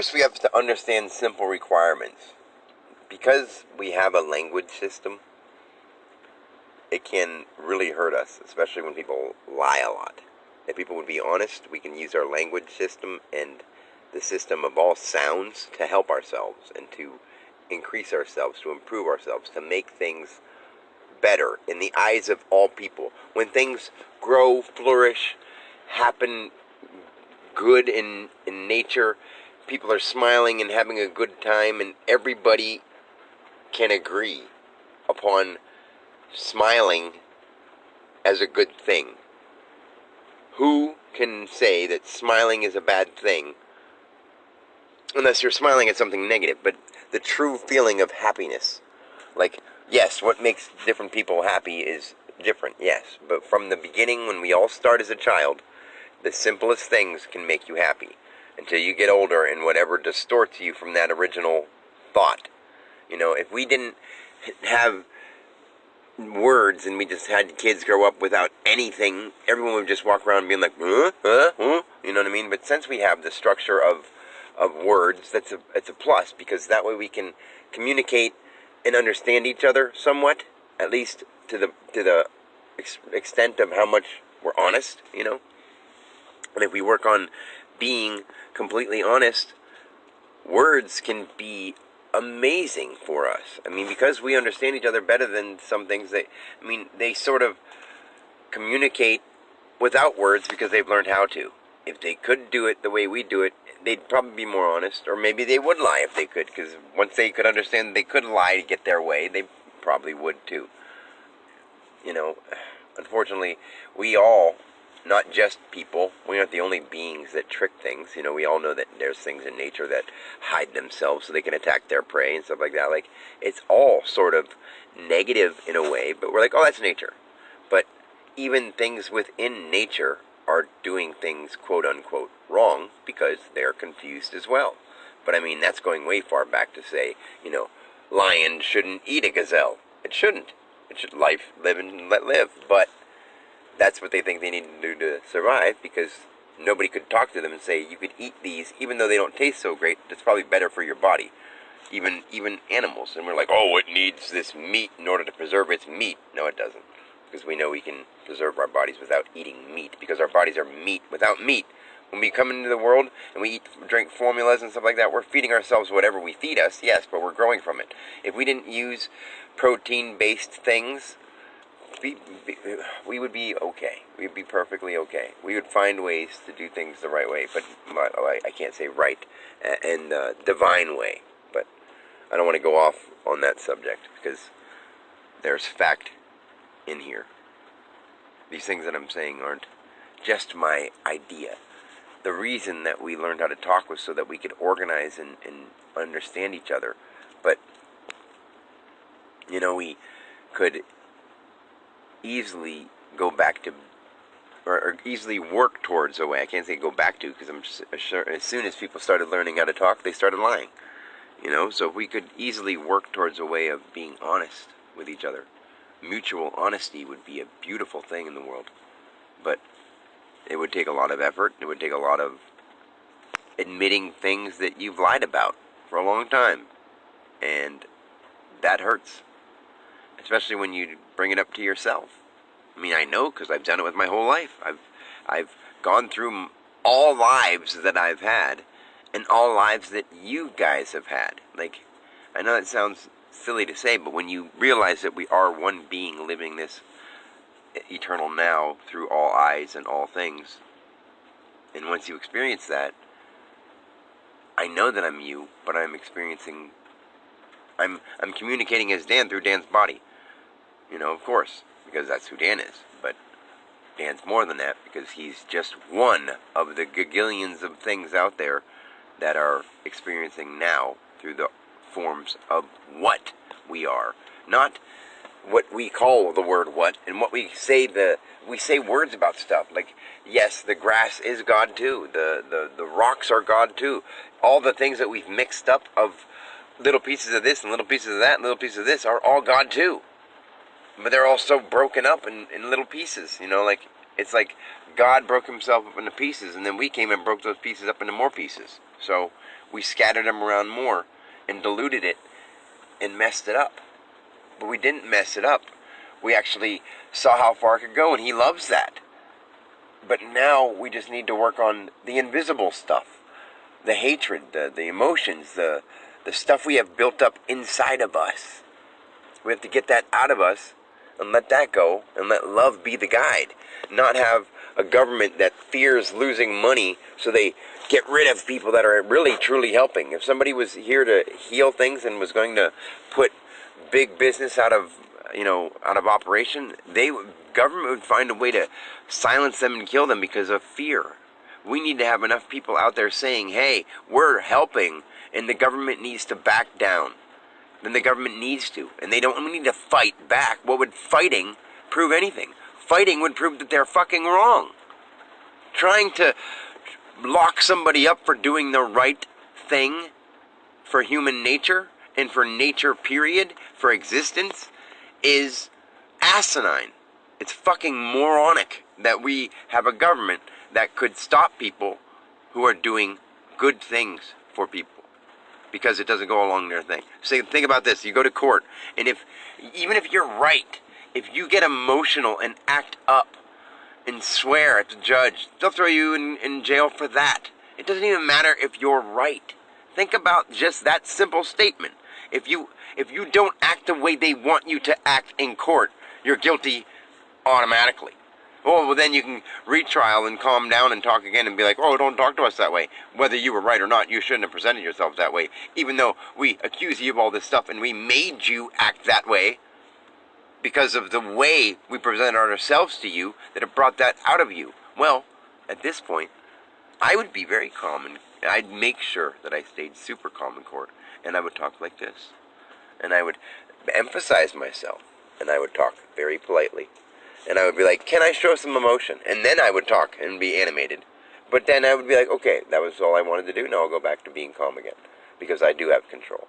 first we have to understand simple requirements. Because we have a language system, it can really hurt us, especially when people lie a lot. If people would be honest, we can use our language system and the system of all sounds to help ourselves and to increase ourselves, to improve ourselves, to make things better in the eyes of all people. When things grow, flourish, happen good in nature, people are smiling and having a good time, and everybody can agree upon smiling as a good thing. Who can say that smiling is a bad thing unless you're smiling at something negative? But the true feeling of happiness, like, yes, what makes different people happy is different, yes, but from the beginning, when we all start as a child, the simplest things can make you happy until you get older, and whatever distorts you from that original thought. You know, if we didn't have words and we just had kids grow up without anything, everyone would just walk around being like, huh? You know what I mean? But since we have the structure of words, it's a plus, because that way we can communicate and understand each other somewhat, at least to the extent of how much we're honest, you know? And if we work on being completely honest, words can be amazing for us. I mean, because we understand each other better than some things, they sort of communicate without words because they've learned how to. If they could do it the way we do it, they'd probably be more honest, or maybe they would lie if they could, because once they could understand they could lie to get their way, they probably would too. You know, unfortunately, we all, not just people, we aren't the only beings that trick things. You know, we all know that there's things in nature that hide themselves so they can attack their prey and stuff like that. Like, it's all sort of negative in a way, but we're like, oh, that's nature. But even things within nature are doing things, quote unquote, wrong because they're confused as well. But I mean, that's going way far back to say, you know, lion shouldn't eat a gazelle. It shouldn't. It should live and let live. But that's what they think they need to do to survive, because nobody could talk to them and say, you could eat these, even though they don't taste so great, it's probably better for your body. Even animals. And we're like, oh, it needs this meat in order to preserve its meat. No, it doesn't. Because we know we can preserve our bodies without eating meat, because our bodies are meat without meat. When we come into the world and we drink formulas and stuff like that, we're feeding ourselves whatever we feed us, yes, but we're growing from it. If we didn't use protein-based things, we would be okay. We would be perfectly okay. We would find ways to do things the right way, but I can't say right and divine way. But I don't want to go off on that subject, because there's fact in here. These things that I'm saying aren't just my idea. The reason that we learned how to talk was so that we could organize and understand each other. But, you know, we could easily go back to, or easily work towards a way. I can't say go back to, because I'm just sure as soon as people started learning how to talk, they started lying. You know, so if we could easily work towards a way of being honest with each other, mutual honesty would be a beautiful thing in the world. But it would take a lot of effort. It would take a lot of admitting things that you've lied about for a long time. And that hurts. Especially when you bring it up to yourself. I mean, I know, because I've done it with my whole life. I've gone through all lives that I've had, and all lives that you guys have had. Like, I know that sounds silly to say, but when you realize that we are one being living this eternal now through all eyes and all things, and once you experience that, I know that I'm you, but I'm communicating as Dan through Dan's body. You know, of course, because that's who Dan is. But Dan's more than that, because he's just one of the gagillions of things out there that are experiencing now through the forms of what we are. Not what we call the word what, and what we say words about stuff. Like, yes, the grass is God too. The rocks are God too. All the things that we've mixed up of little pieces of this and little pieces of that and little pieces of this are all God too. But they're all so broken up in little pieces, you know, like, it's like God broke himself up into pieces, and then we came and broke those pieces up into more pieces. So we scattered them around more and diluted it and messed it up. But we didn't mess it up. We actually saw how far it could go, and he loves that. But now we just need to work on the invisible stuff. The hatred, the emotions, the stuff we have built up inside of us. We have to get that out of us and let that go and let love be the guide. Not have a government that fears losing money so they get rid of people that are really truly helping. If somebody was here to heal things and was going to put big business out of operation, government would find a way to silence them and kill them because of fear. We need to have enough people out there saying, hey, we're helping, and the government needs to back down. Then the government needs to, and they don't need to fight back. What would fighting prove anything? Fighting would prove that they're fucking wrong. Trying to lock somebody up for doing the right thing for human nature and for nature period, for existence, is asinine. It's fucking moronic that we have a government that could stop people who are doing good things for people because it doesn't go along their thing. So think about this. You go to court, and even if you're right, if you get emotional and act up and swear at the judge, they'll throw you in jail for that. It doesn't even matter if you're right. Think about just that simple statement. If you don't act the way they want you to act in court, you're guilty automatically. Oh, well, then you can retrial and calm down and talk again and be like, oh, don't talk to us that way. Whether you were right or not, you shouldn't have presented yourself that way. Even though we accuse you of all this stuff and we made you act that way because of the way we presented ourselves to you, that it brought that out of you. Well, at this point, I would be very calm, and I'd make sure that I stayed super calm in court. And I would talk like this. And I would emphasize myself. And I would talk very politely. And I would be like, can I show some emotion? And then I would talk and be animated. But then I would be like, okay, that was all I wanted to do. Now I'll go back to being calm again. Because I do have control.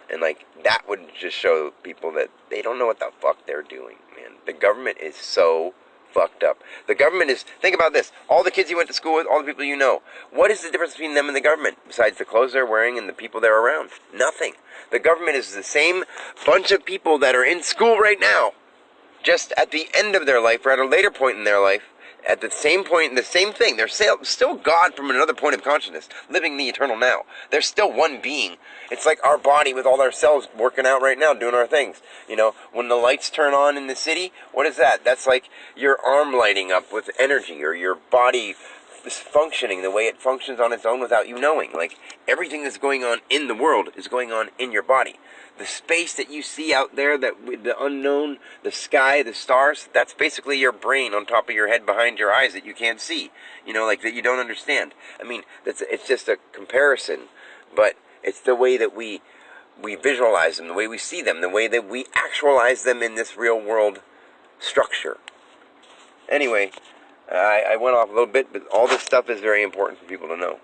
And that would just show people that they don't know what the fuck they're doing, man. The government is so fucked up. The government is, think about this, all the kids you went to school with, all the people you know. What is the difference between them and the government, besides the clothes they're wearing and the people they're around? Nothing. The government is the same bunch of people that are in school right now, just at the end of their life, or at a later point in their life, at the same point, the same thing. They're still God from another point of consciousness, living the eternal now. They're still one being. It's like our body with all our cells working out right now, doing our things. When the lights turn on in the city, what is that? That's like your arm lighting up with energy, or your body is functioning the way it functions on its own without you knowing. Like, everything that's going on in the world is going on in your body. The space that you see out there, the unknown, the sky, the stars, that's basically your brain on top of your head behind your eyes that you can't see. That you don't understand. I mean, it's just a comparison, but it's the way that we visualize them, the way we see them, the way that we actualize them in this real world structure. Anyway, I went off a little bit, but all this stuff is very important for people to know.